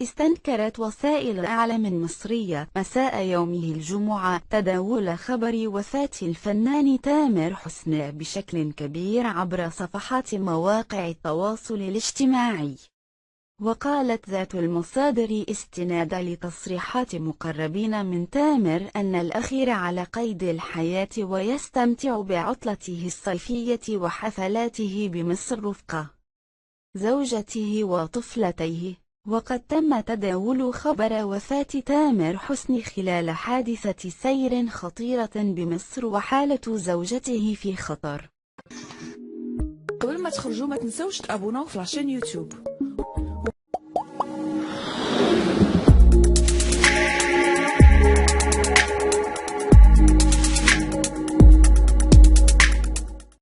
استنكرت وسائل إعلام مصرية مساء يومه الجمعة تداول خبر وفاة الفنان تامر حسني بشكل كبير عبر صفحات مواقع التواصل الاجتماعي. وقالت ذات المصادر استنادا لتصريحات مقربين من تامر أن الأخير على قيد الحياة ويستمتع بعطلته الصيفية وحفلاته بمصر رفقة زوجته وطفلتيه. وقد تم تداول خبر وفاة تامر حسني خلال حادثة سير خطيرة بمصر وحالة زوجته في خطر. قبل ما تخرجوا ما تنسوش تابوناو في لاشين يوتيوب